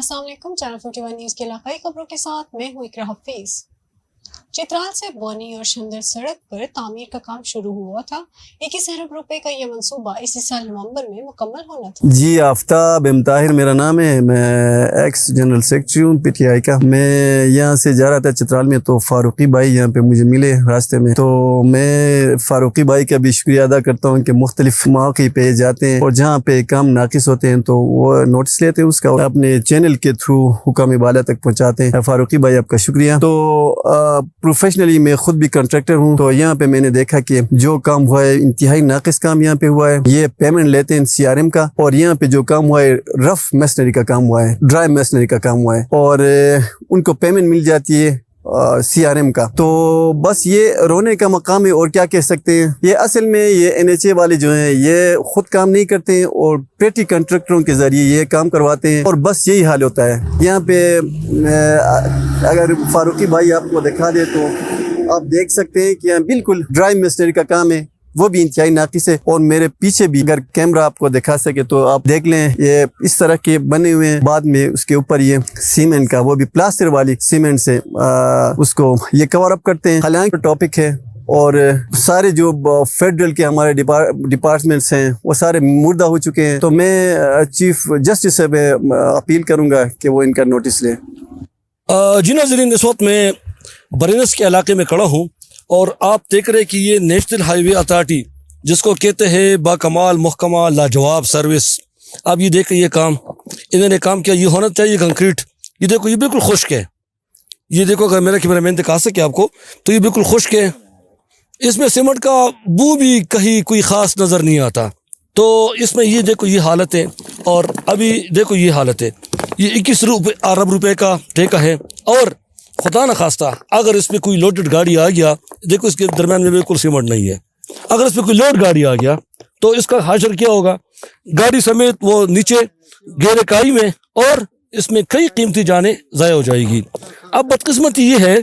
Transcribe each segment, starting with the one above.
السلام علیکم، channel 41 news کے علاقائی خبروں کے ساتھ میں ہوں اقرا حفیظ۔ چترال سے بونی اور شندر سڑک پر تعمیر کا کام شروع ہوا تھا۔ 21 ارب روپے کا یہ منصوبہ اسی سال نومبر میں مکمل ہونا تھا۔ جی، آفتاب ایم طاہر میرا نام ہے، میں ایکس جنرل سیکرٹری ہوں پی ٹی آئی کا۔ میں یہاں سے جا رہا تھا چترال میں، تو فاروقی بھائی یہاں پہ مجھے ملے راستے میں، تو میں فاروقی بھائی کا بھی شکریہ ادا کرتا ہوں کہ مختلف مواقع پہ جاتے ہیں اور جہاں پہ کام ناقص ہوتے ہیں تو وہ نوٹس لیتے ہیں اس کا اور اپنے چینل کے تھرو حکام بالا تک پہنچاتے ہیں۔ فاروقی بھائی آپ کا شکریہ۔ تو پروفیشنلی میں خود بھی کنٹریکٹر ہوں، تو یہاں پہ میں نے دیکھا کہ جو کام ہوا ہے انتہائی ناقص کام یہاں پہ ہوا ہے۔ یہ پیمنٹ لیتے ہیں سی آر ایم کا، اور یہاں پہ جو کام ہوا ہے رف میسنری کا کام ہوا ہے، ڈرائی میسنری کا کام ہوا ہے، اور ان کو پیمنٹ مل جاتی ہے سی آر ایم کا۔ تو بس یہ رونے کا مقام ہے، اور کیا کہہ سکتے ہیں۔ یہ اصل میں یہ این ایچ اے والے جو ہیں یہ خود کام نہیں کرتے ہیں اور پیٹی کنٹریکٹروں کے ذریعے یہ کام کرواتے ہیں، اور بس یہی حال ہوتا ہے یہاں پہ۔ اگر فاروقی بھائی آپ کو دکھا دے تو آپ دیکھ سکتے ہیں کہ یہاں بالکل ڈرائی میسنری کا کام ہے، وہ بھی انتہائی ناقص ہے۔ اور میرے پیچھے بھی اگر کیمرہ آپ کو دکھا سکے تو آپ دیکھ لیں، یہ اس طرح کے بنے ہوئے ہیں۔ بعد میں اس کے اوپر یہ سیمنٹ کا، وہ بھی پلاسٹر والی سیمنٹ سے اس کو یہ کور اپ کرتے ہیں۔ حالانکہ ٹاپک ہے، اور سارے جو فیڈرل کے ہمارے ڈپارٹمنٹس ہیں وہ سارے مردہ ہو چکے ہیں۔ تو میں چیف جسٹس سے اپیل کروں گا کہ وہ ان کا نوٹس لیں۔ جی ناظرین، اس وقت میں برینس کے علاقے میں کھڑا ہوں، اور آپ دیکھ رہے کہ یہ نیشنل ہائی وے اتھارٹی جس کو کہتے ہیں با کمال محکمہ لاجواب سروس، اب یہ دیکھیں یہ کام انہوں نے کام کیا، یہ ہونا چاہیے کنکریٹ۔ یہ دیکھو یہ بالکل خشک ہے، یہ دیکھو اگر میرا کیمرہ مین دکھا سکے آپ کو تو یہ بالکل خشک ہے، اس میں سیمنٹ کا بو بھی کہیں کوئی خاص نظر نہیں آتا۔ تو اس میں یہ دیکھو یہ حالت ہے، اور ابھی دیکھو یہ حالت ہے، یہ 21 ارب روپے کا ٹھیکہ ہے، اور خدا نہ خواستہ اگر اس میں کوئی لوڈڈ گاڑی آ گیا، دیکھو اس کے درمیان میں بالکل سیمنٹ نہیں ہے، اگر اس میں کوئی لوڈ گاڑی آ گیا تو اس کا حشر کیا ہوگا، گاڑی سمیت وہ نیچے گہرے کائی میں، اور اس میں کئی قیمتی جانیں ضائع ہو جائے گی۔ اب بدقسمتی یہ ہے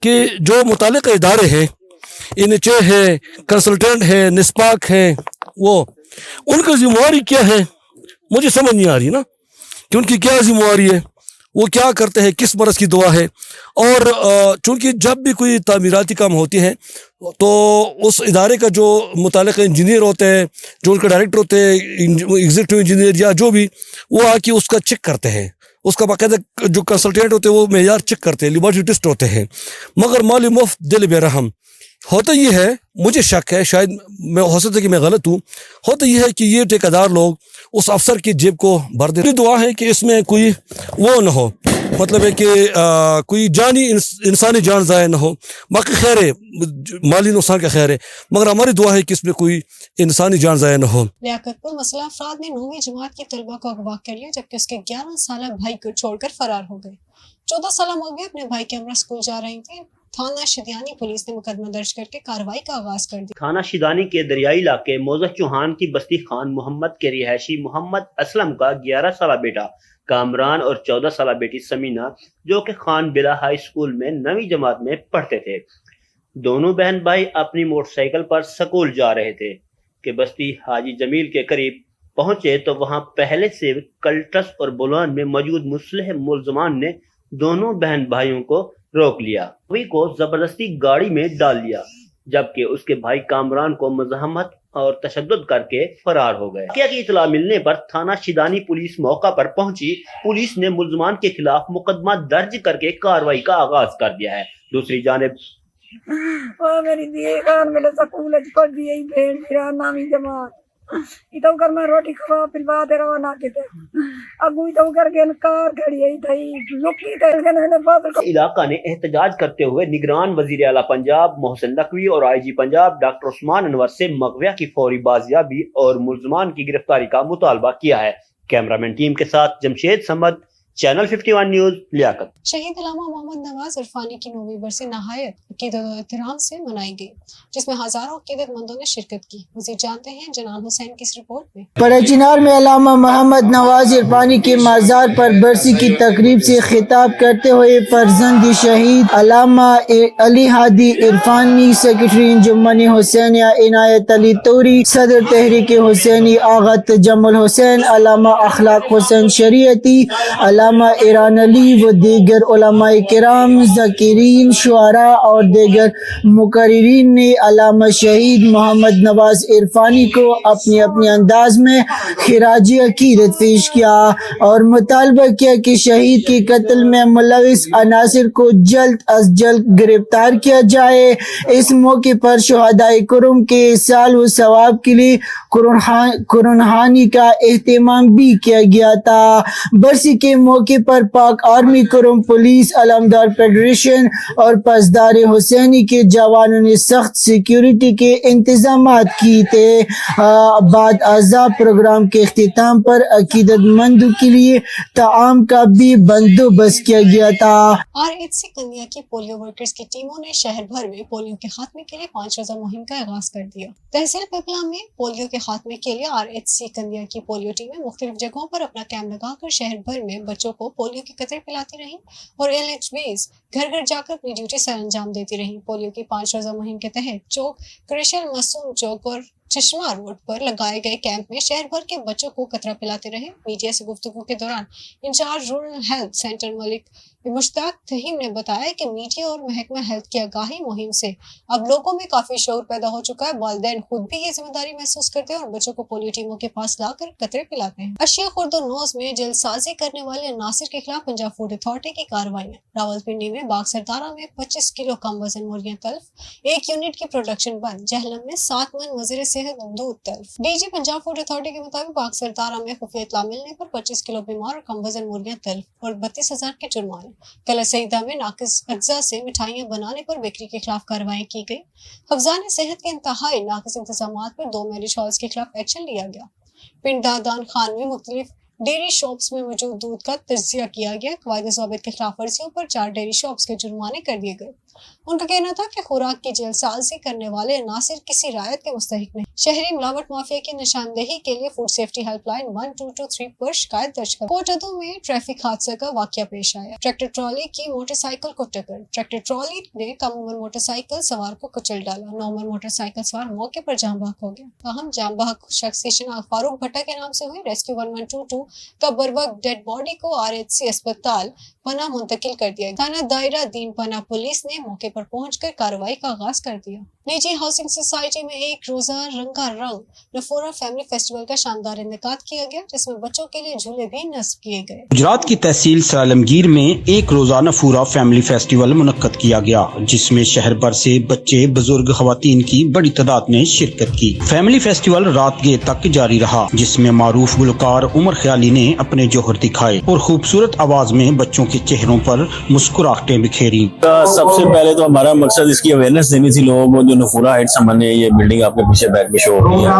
کہ جو متعلقہ ادارے ہیں، این ایچ اے ہے، کنسلٹنٹ ہے، نسپاک ہے، وہ ان کا ذمہ داری کیا ہے مجھے سمجھ نہیں آ رہی نا کہ ان کی کیا ذمہ داری ہے، وہ کیا کرتے ہیں، کس مرض کی دعا ہے۔ اور چونکہ جب بھی کوئی تعمیراتی کام ہوتی ہیں تو اس ادارے کا جو متعلقہ انجینئر ہوتے ہیں، جو ان کا ڈائریکٹر ہوتے ہیں، ایگزیکٹو انجینئر یا جو بھی، وہ آ کے اس کا چیک کرتے ہیں، اس کا باقاعدہ جو کنسلٹینٹ ہوتے ہیں وہ معیار چیک کرتے ہیں، لیبارٹری ٹیسٹ ہوتے ہیں، مگر مالی مفت دل بے رحم۔ ہوتا یہ ہے، مجھے شک ہے، شاید میں ہو سکتا ہے کہ میں غلط ہوں، ہوتا یہ ہے کہ یہ ٹھیکیدار لوگ اس افسر کی جیب کو بھر دیں۔ دعا ہے کہ اس میں کوئی وہ نہ ہو، مطلب ہے کہ کوئی جانی انسانی جان ضائع نہ ہو، باقی خیر ہے، مالی نقصان کا خیر ہے، مگر ہماری دعا ہے کہ اس میں کوئی انسانی جان ضائع نہ ہو۔ لیاقت پور مسلح افراد نے 9ویں جماعت کے طلبہ کو اغوا کر لیا، جبکہ اس کے 11 سالہ بھائی کو چھوڑ کر فرار ہو گئے۔ 14 سالہ مولوی اپنے بھائی کے ہمراہ اسکول جا رہی تھیں۔ تھانہ شیدیانی پولیس نے مقدمہ درج کر کے کارروائی کا آغاز کر دیا۔ تھانہ شیدانی کے دریائی علاقے موضح چوہان کی بستی خان محمد کے رہائشی محمد اسلم کا 11 سالہ بیٹا کامران اور 14 سالہ بیٹی سمینہ، جو کہ خان بلا ہائی اسکول میں 9ویں جماعت میں پڑھتے تھے، دونوں بہن بھائی اپنی موٹر سائیکل پر سکول جا رہے تھے کہ بستی حاجی جمیل کے قریب پہنچے تو وہاں پہلے سے کلٹس اور بلوان میں موجود مسلح ملزمان نے دونوں بہن بھائیوں کو روک لیا، وہی کو زبردستی گاڑی میں ڈال لیا، جبکہ اس کے بھائی کامران کو مزاحمت اور تشدد کر کے فرار ہو گئے۔ واقعہ کی اطلاع ملنے پر تھانہ شیدانی پولیس موقع پر پہنچی۔ پولیس نے ملزمان کے خلاف مقدمہ درج کر کے کارروائی کا آغاز کر دیا ہے۔ دوسری جانب میری دیگر میرے سکول پڑھ دی بہن میرا 9ویں جماعت اتو کر میں روٹی کھوا پھر بعد روانہ کیتے اگو اتو کر کے کار کھڑی ہے تھی لکی تے نے بعد علاقہ نے احتجاج کرتے ہوئے نگران وزیر اعلیٰ پنجاب محسن نقوی اور آئی جی پنجاب ڈاکٹر عثمان انور سے مغویہ کی فوری بازیابی اور ملزمان کی گرفتاری کا مطالبہ کیا ہے۔ کیمرامین ٹیم کے ساتھ جمشید سمد، چینل 51 نیوز، لیاقت۔ شہید علامہ محمد نواز عرفانی کی 9ویں برسی نہایت عقیدت و احترام سے منائی گئی، جس میں ہزاروں عقیدت مندوں نے شرکت کی۔ مزید جانتے ہیں جنان حسین کی اس رپورٹ میں۔ پڑچینار میں علامہ محمد نواز عرفانی کے مزار پر برسی کی تقریب سے خطاب کرتے ہوئے فرزند شہید علامہ علی ہادی عرفانی، سیکرٹری انجمن حسینیہ عنایت علی توری، صدر تحریک حسینی آغا تجمل حسین، علامہ اخلاق حسین شریعتی، علامہ علامہ ایران علی و دیگر علماء کرام، ذاکرین، شعراء اور دیگر مقررین نے علامہ شہید محمد نواز عرفانی کو اپنے اپنے انداز میں خراج عقیدت پیش کیا اور مطالبہ کیا کہ شہید کے قتل میں ملوث عناصر کو جلد از جلد گرفتار کیا جائے۔ اس موقع پر شہدائے کرم کے احسان و ثواب کے لیے قرآن خوانی کا اہتمام بھی کیا گیا تھا۔ برسی کے موقع پر پاک آرمی، کرم پولیس، علمدار فیڈریشن اور پاسدار حسینی کے جوانوں نے سخت سیکیورٹی کے انتظامات کیے تھے۔ بعد ازاں پروگرام کے اختتام پر عقیدت مندوں کے لیے طعام کا بھی بندوبست کیا گیا تھا۔ RHC کنیا کی پولیو ورکرز کی ٹیموں نے شہر بھر میں پولیو کے خاتمے کے لیے 5 روزہ مہم کا آغاز کر دیا۔ تحصیل پیپلا میں پولیو کے خاتمے کے لیے RHC کنیا کی پولیو ٹیمیں مختلف جگہوں پر اپنا کیمپ لگا کر شہر بھر میں بچوں کو پولیو کے قطرے پلاتی رہیں اور LHBs گھر گھر جا کر اپنی ڈیوٹی سر انجام دیتی رہیں۔ پولیو کی 5 روزہ مہم کے تحت چوک، کریشل، معصوم چوک اور چشمہ روڈ پر لگائے گئے کیمپ میں شہر بھر کے بچوں کو قطرہ پلاتے رہے۔ میڈیا سے گفتگو کے دوران انچارج رورل ہیلتھ سینٹر ملک مشتاق تھیم نے بتایا کہ میڈیا اور محکمہ ہیلتھ کی آگاہی مہم سے اب لوگوں میں کافی شعور پیدا ہو چکا ہے۔ والدین خود بھی یہ ذمہ داری محسوس کرتے ہیں اور بچوں کو پولیو ٹیموں کے پاس لا کر قطرے پلاتے ہیں۔ اشیاء خورد و نوز میں جلد سازی کرنے والے عناصر کے خلاف پنجاب فوڈ اتھارٹی کی کارروائیاں۔ راولپنڈی میں باغ سردارہ میں 25 کلو کم وزن مرغیاں تلف، 1 یونٹ کی پروڈکشن بند۔ جہلم میں 7 من مضر صحت دودھ تلف۔ DG پنجاب فوڈ اتھارٹی کے مطابق باغ سردارہ میں خفیہ اطلاع ملنے پر 25 کلو بیمار اور کم وزن مرغیاں تلف اور 32,000 کے جرمانے۔ کلا سعیدہ میں ناقص اجزاء سے مٹھائیاں بنانے پر بیکری کے خلاف کارروائی کی گئی۔ حفظان صحت کے انتہائی ناقص انتظامات پر 2 میرج ہالز کے خلاف ایکشن لیا گیا۔ پنڈ دادان خان میں مختلف ڈیری شاپس میں موجود دودھ کا تجزیہ کیا گیا۔ قواعد ضوابط کے خلاف ورزیوں پر 4 ڈیری شاپس کے جرمانے کر دیے گئے۔ ان کا کہنا تھا کہ خوراک کی جعل سازی کرنے والے عناصر کسی رعایت کے مستحق نہیں۔ شہری ملاوٹ مافیا کی نشاندہی کے لیے فوڈ سیفٹی ہیلپ لائن 1223 پر شکایت درج کر کوٹ ادو میں ٹریفک حادثہ کا واقعہ پیش آیا۔ ٹریکٹر ٹرالی کی موٹر سائیکل کو ٹکر۔ ٹریکٹر ٹرالی نے کم عمر موٹر سائیکل سوار کو کچل ڈالا۔ 9 عمر موٹر سائیکل سوار موقع پر جاں بحق ہو گیا۔ تاہم جاں بحق شخص کی شناخت فاروق بھٹا کے نام سے ہوئی۔ ریسکیو 1122 کا بروقت ڈیڈ باڈی کو RHC اسپتال پناہ منتقل کر دیا۔ تھانہ دائرہ دین پناہ پولیس نے موقع پر پہنچ کر کارروائی کا آغاز کر دیا۔ نجی ہاؤسنگ سوسائٹی میں 1 روزہ رنگا رنگ نفورہ فیملی فیسٹیول کا شاندار انعقاد کیا گیا، جس میں بچوں کے لیے جھولے بھی نصب کیے گئے۔ گجرات کی تحصیل سالمگیر میں 1 روزہ نفورہ فیملی فیسٹیول منعقد کیا گیا، جس میں شہر بھر سے بچے، بزرگ، خواتین کی بڑی تعداد نے شرکت کی۔ فیملی فیسٹیول رات گیر تک جاری رہا، جس میں معروف گلوکار عمر خیالی نے اپنے جوہر دکھائے اور خوبصورت آواز میں بچوں کے چہروں پر مسکراہٹیں بکھیری۔ سب سے پہلے تو ہمارا مقصد اس کی اویئرنیس دینی تھی لوگوں کو۔ جو نفورہ ہائٹس ہم نے یہ بلڈنگ آپ کے پیچھے بیک میں شو ہو رہی ہے،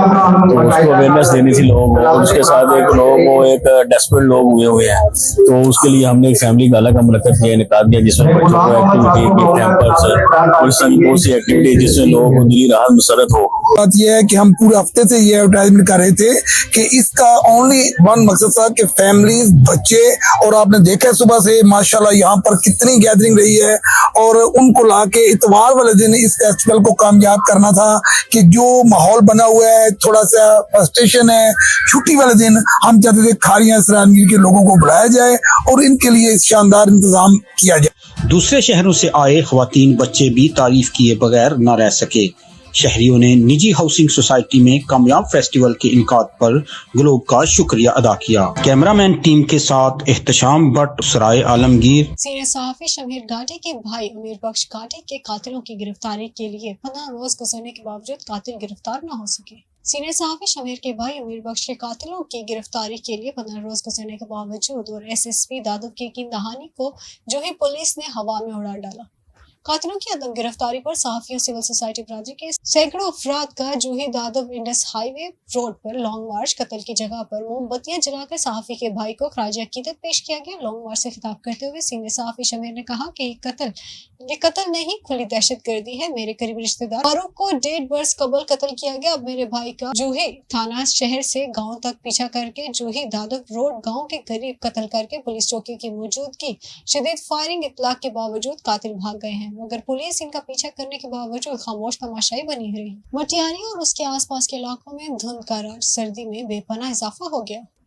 تو اس کو اویئرنیس دینی تھی لوگوں کو، اور اس کے ساتھ لوگوں کو ایک ڈیسپریٹ لوگ ہوئے ہیں، تو اس کے لیے ہم نے ایک فیملی گالا کا منعقد کیا، انعقاد کیا، جس میں بچوں کو ایکٹیویٹی، کیمپس اور اس طرح کی بہت سی ایکٹیویٹی جس سے لوگوں کو دلی راحت مسرت ہو۔ بات یہ ہے کہ ہم پورے ہفتے سے یہ ایڈورٹائزمنٹ کر رہے تھے کہ اس کا اونلی ون مقصد تھا کہ فیملیز، بچے، اور آپ نے دیکھا صبح سے ماشاءاللہ یہاں پر کتنی گیدرنگ رہی ہے، اور ان کو لا کے اتوار والے دن اس فیسٹیول کو کامیاب کرنا تھا کہ جو ماحول بنا ہوا ہے، تھوڑا سا فرسٹریشن ہے، چھٹی والے دن ہم چاہتے تھے کھاریاں سرانگیر کے لوگوں کو بلایا جائے اور ان کے لیے شاندار انتظام کیا جائے۔ دوسرے شہروں سے آئے خواتین، بچے بھی تعریف کیے بغیر نہ رہ سکے۔ شہریوں نے نجی ہاؤسنگ سوسائٹی میں کامیاب فیسٹیول کے انعقاد پر گلوب کا شکریہ ادا کیا۔ کیمرہ مین ٹیم کے ساتھ احتشام بٹ، سرائے عالمگیر۔ سینئر صحافی شمیر گاٹی کے بھائی امیر بخش گاٹی کے قاتلوں کی گرفتاری کے لیے 15 روز گزرنے کے باوجود قاتل گرفتار نہ ہو سکے۔ سینئر صحافی شمیر کے بھائی امیر بخش کے قاتلوں کی گرفتاری کے لیے 15 روز گزرنے کے باوجود اور SSP دادب کی یقین دہانی کو جوہی پولیس نے ہوا میں اڑا ڈالا۔ قاتلوں کی عدم گرفتاری پر صحافیوں، سول سوسائٹی برادری کے سینکڑوں افراد کا جوہی دادب انڈس ہائی وے روڈ پر لانگ مارچ، قتل کی جگہ پر موم بتیاں جلا کر صحافی کے بھائی کو خراج عقیدت پیش کیا گیا۔ لانگ مارچ سے خطاب کرتے ہوئے سینئر صحافی شمیر نے کہا کہ یہ قتل نہیں، کھلی دہشت گردی ہے۔ میرے قریبی رشتہ دار فاروق کو 1.5 برس قبل قتل کیا گیا۔ اب میرے بھائی کا جوہی تھانہ شہر سے گاؤں تک پیچھا کر کے جوہی دادب روڈ گاؤں کے قریب قتل کر کے پولیس چوکی کی موجودگی شدید فائرنگ اطلاق کے باوجود قاتل بھاگ گئے ہیں، مگر پولیس ان کا پیچھا کرنے کے باوجود خاموش تماشائی بنی رہی۔ مٹیانی اور اس کے آس پاس کے علاقوں میں دھند کا راج، سردی میں بے پناہ اضافہ ہو گیا۔